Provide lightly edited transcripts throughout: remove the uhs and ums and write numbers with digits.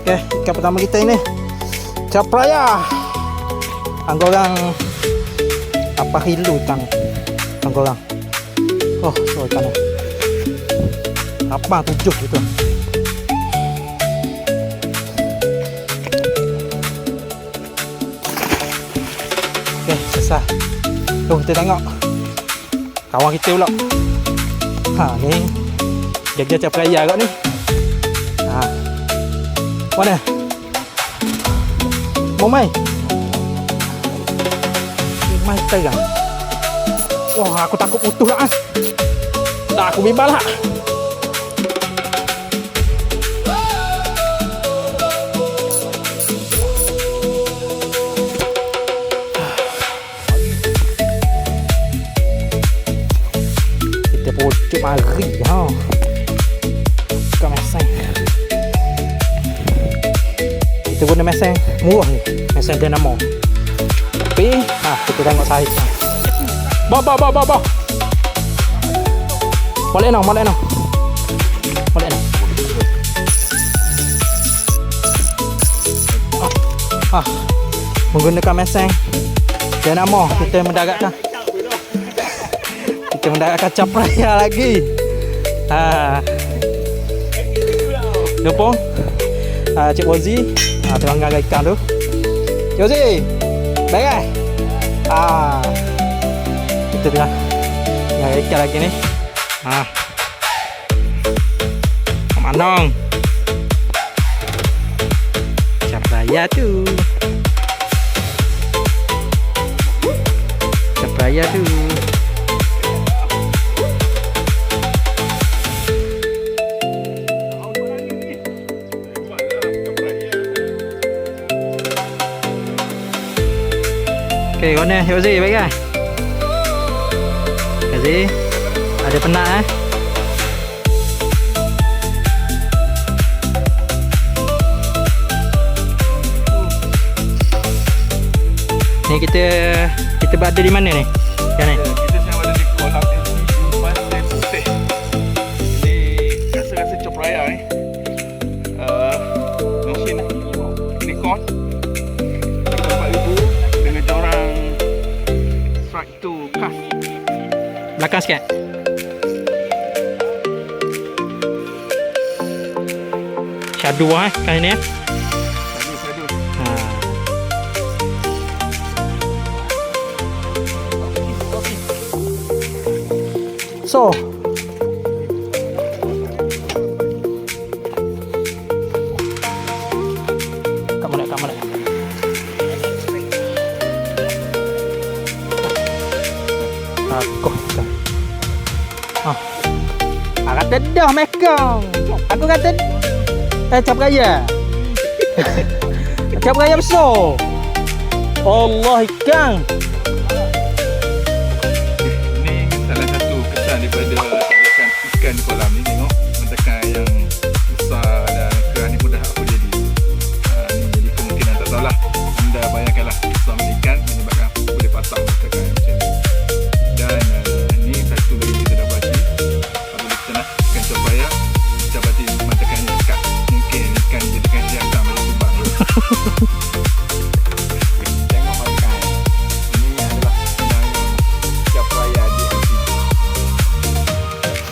Okay, ikan pertama kita ini capraya. Anggorang apa kilo ikan anggorang. Oh, so ikan ni. Apa 7 gitu. Okay, selesai. Jom kita tengok kawan kita pula. Ha, ni jaga capraya kat ni. Ha. Mana? Mau mai? Mai terang. Wah, aku takut putus lah. Dah aku bimbang lah. Kita pocok mari ha. Bukan meseng. Kita guna meseng murah ni. Meseng Dynamo. Tapi, kita tengok saiz ni. Bawa. Boleh nak. Menggunakan meseng Dynamo kita mendaratkan capraya lagi. Lupa Cik Wozi tengah ngagai ikan tu. Cik Wozi baik. Kita tengah ngagai ikan lagi ni. Manong capraya tu. Okey, kau ni Yozi baik kan? Yozi ada penat Ni kita berada di mana ni? Kan ni? Kita sedang berada di kolam Pantai Putih. Ini rasa-rasa capraya ni. Mesin Nikon 4,000 dengan corang strike to cast. Belakang sikit. Shadow kali ni Sadu. So Kamu nak aku kata dah mekong. Aku kata capraya. Capraya besar. Allah ikan. Ini salah satu kesan daripada ikan di kolam ni. Tengok mentakan yang besar dan kerang ni mudah apa jadi. Ni jadi kemungkinan tak tahulah. Anda bayangkanlah besar ikan menyebabkan boleh patah mentakan macam ni. Dan ni satu lagi kita dah baca. Apabila kita nak ikan capraya, kita baca mentakan yang dekat. Mungkin ikan jadikan siasat pada subang. Tengok makan. Ini adalah sebenarnya capraya di MCG.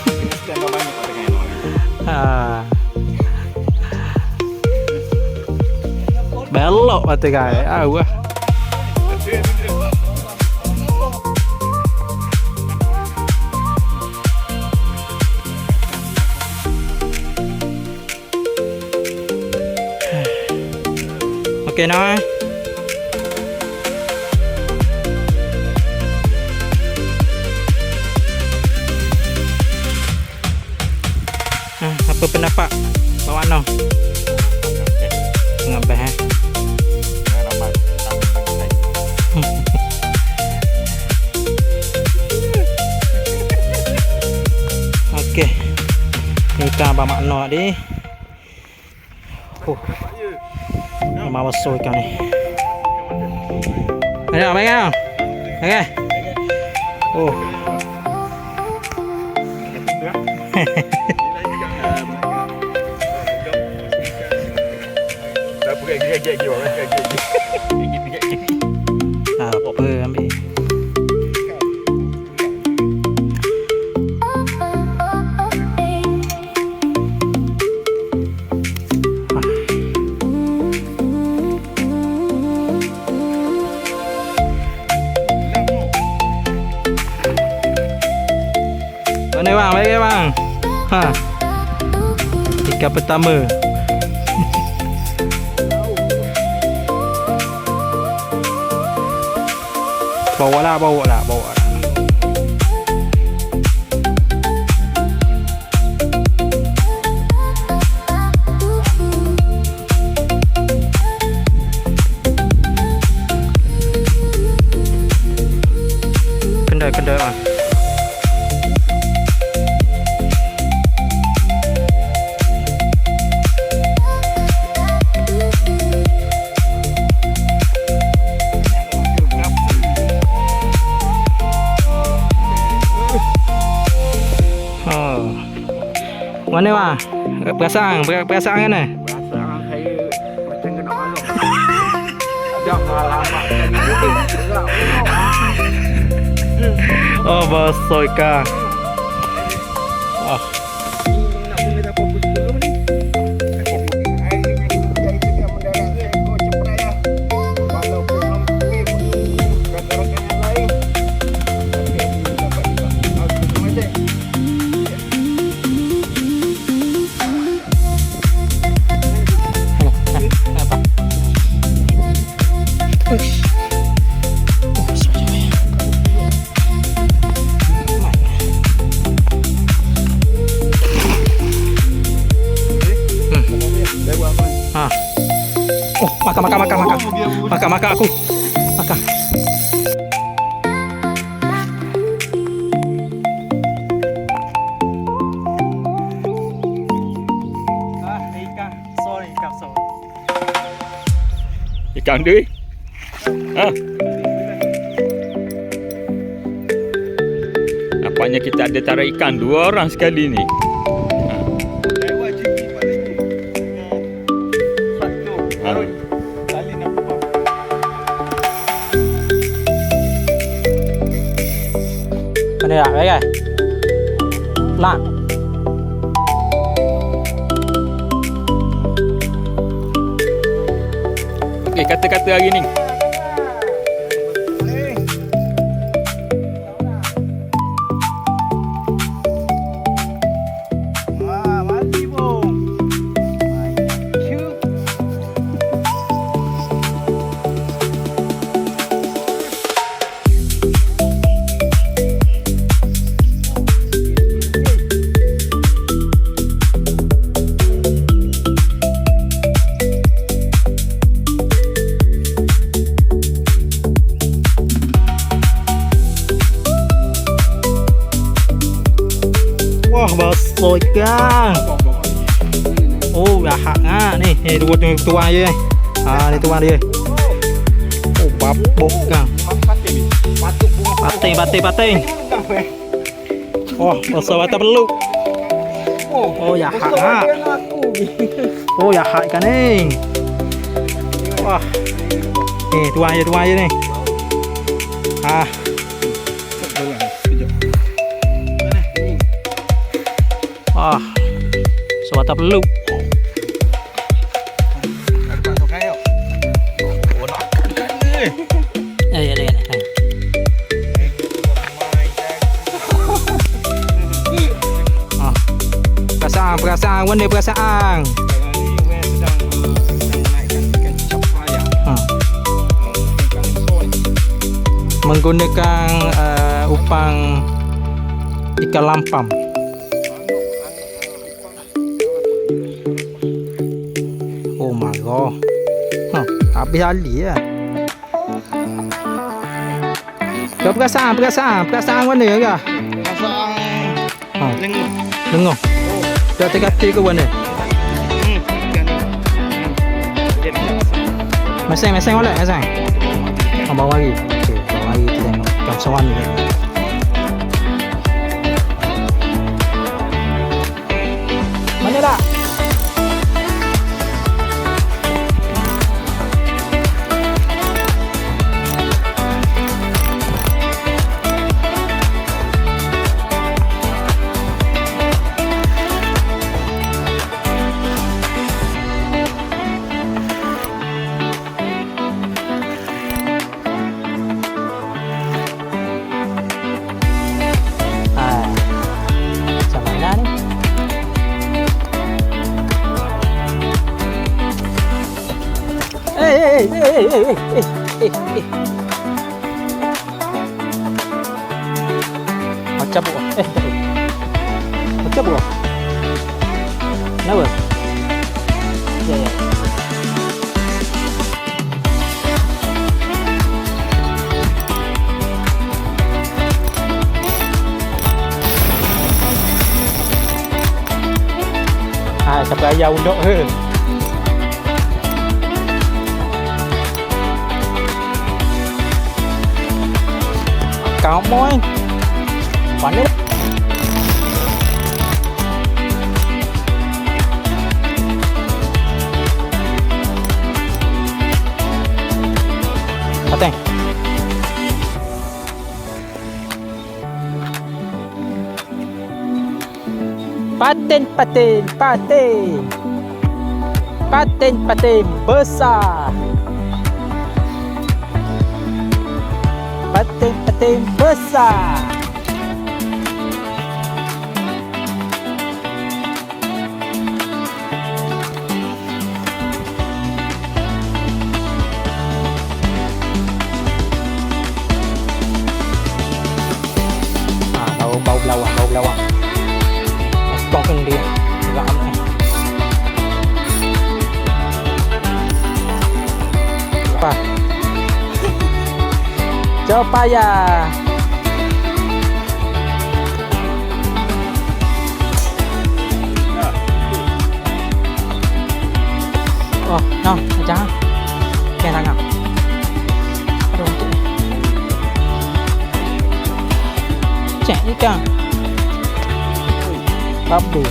Kena stand banyak pada kain orang. Belok mata kai. Wah. Okey nah. Apa pendapat Bawa Noh? Ngabah Okey. Ni ikan Abang Makno ni. Memang besar ikan ni. Ada apa kan? Okey. gigi orang gigi. Apa ambil? Mana bang? Baik bang. Ha. Ikan pertama. Bawa lah. Kendai bang. Mana bang? Perasaan kan? Perasaan saya macam kena malam. Ada alamat Oh, basah ikan. Oh, makan aku. Makan. Ikan dia. Nampaknya kita ada tarik ikan 2 orang sekali ni. Mana ya? Baik kan? Nak. Okey, kata-kata hari ni. Wah, basah ikan. Oh, dah ni. Ni tuan je ni. Ni tuan dia. Oh, babok kan. Pating. Oh, basah mata peluk. Oh, ya hak. Oh, ya hak ikan ni. Wah. Ni tuan je ni. Sebata peluk. Perasaan, wanda perasaan. Menggunakan upang ikan lampam. Oh my god. Habis ali ya. Kau perasaan mana ya? Perasaan lenguh. Dah terkati ke mana? Meseng boleh meseng. Bawa lagi. Okey, bawa lagi kita tengok ikan sawan ni. Mana dah? Macam buah. Macam buah. Kenapa? Ya, ya. Sampai ayah undok ke. Come on. Mana? Pateng. Paten besar. Paten besar. Bau belawang. Tongkeng dia. Juga amat. Apa? Coba ya. Oh, no, jangan. Jangan tangan. Aduh. Cek ikan. Babu.